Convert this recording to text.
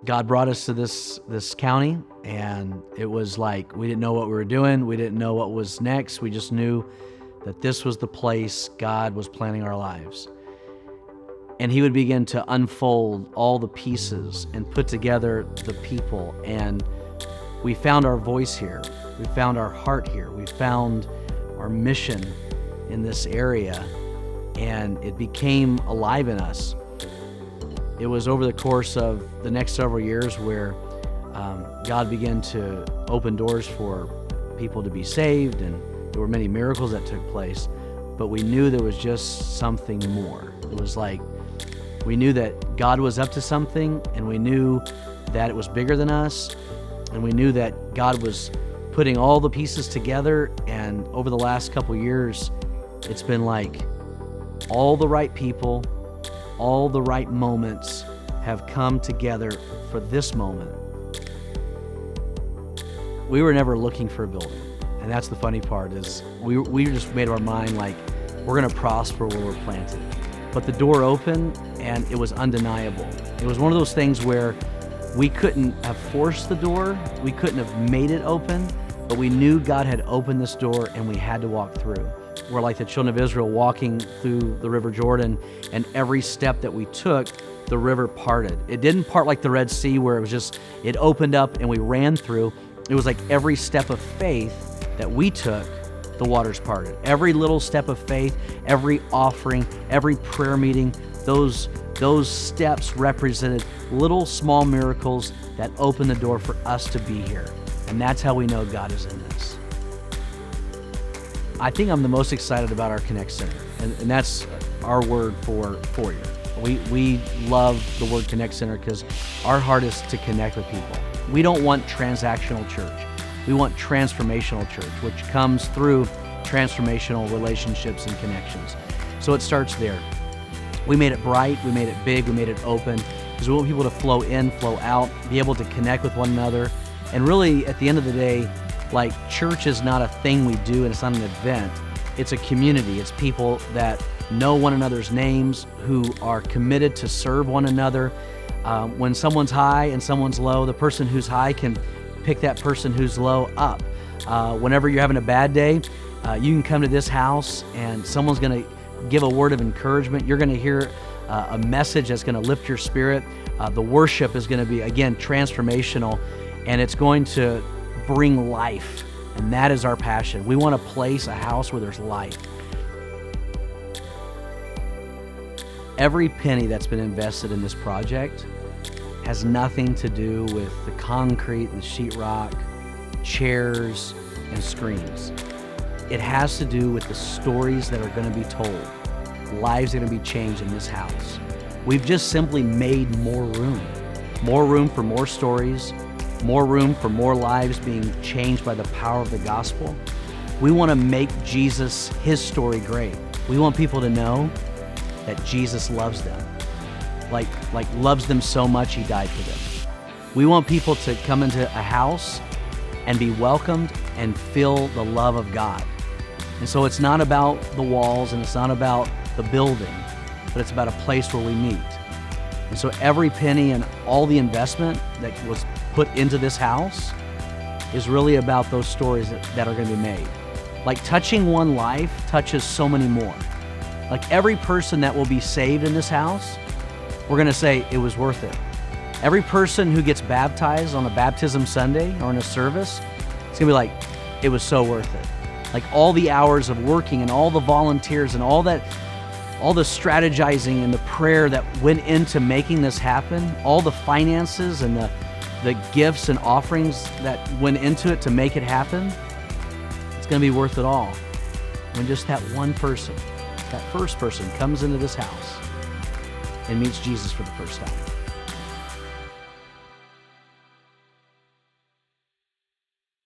God brought us to this county, and it was like we didn't know what we were doing. We didn't know what was next. We just knew that this was the place God was planning our lives. And he would begin to unfold all the pieces and put together the people. And we found our voice here. We found our heart here. We found our mission in this area, and it became alive in us. It was over the course of the next several years where God began to open doors for people to be saved, and there were many miracles that took place, but we knew there was just something more. It was like we knew that God was up to something, and we knew that it was bigger than us, and we knew that God was putting all the pieces together. And over the last couple years, it's been like all the right people, all the right moments have come together for this moment. We were never looking for a building, and that's the funny part is we just made our mind like we're gonna prosper where we're planted. But the door opened, and it was undeniable. It was one of those things where we couldn't have forced the door, we couldn't have made it open, but we knew God had opened this door and we had to walk through. We're like the children of Israel walking through the River Jordan, and every step that we took, the river parted. It didn't part like the Red Sea where it was just, it opened up and we ran through. It was like every step of faith that we took, the waters parted. Every little step of faith, every offering, every prayer meeting, those steps represented little small miracles that opened the door for us to be here. And that's how we know God is in this. I think I'm the most excited about our Connect Center, and that's our word for 4 year. We love the word Connect Center because our heart is to connect with people. We don't want transactional church. We want transformational church, which comes through transformational relationships and connections. So it starts there. We made it bright, we made it big, we made it open, because we want people to flow in, flow out, be able to connect with one another. And really, at the end of the day, like, church is not a thing we do, and it's not an event. It's a community. It's people that know one another's names, who are committed to serve one another. When someone's high and someone's low, the person who's high can pick that person who's low up. Whenever you're having a bad day, you can come to this house and someone's going to give a word of encouragement. You're going to hear a message that's going to lift your spirit. The worship is going to be, again, transformational, and it's going to bring life. And that is our passion. We want to place a house where there's life. Every penny that's been invested in this project has nothing to do with the concrete and the sheetrock, chairs and screens. It has to do with the stories that are going to be told. Lives are going to be changed in this house. We've just simply made more room for more stories, more room for more lives being changed by the power of the gospel. We want to make Jesus, his story, great. We want people to know that Jesus loves them, like loves them so much he died for them. We want people to come into a house and be welcomed and feel the love of God. And so it's not about the walls and it's not about the building, but it's about a place where we meet. And so every penny and all the investment that was put into this house is really about those stories that are going to be made. Like, touching one life touches so many more. Like, every person that will be saved in this house, we're going to say it was worth it. Every person who gets baptized on a baptism Sunday or in a service, it's going to be like, it was so worth it. Like, all the hours of working and all the volunteers and all the strategizing and the prayer that went into making this happen, all the finances and the gifts and offerings that went into it to make it happen, it's going to be worth it all when just that one person, that first person, comes into this house and meets Jesus for the first time.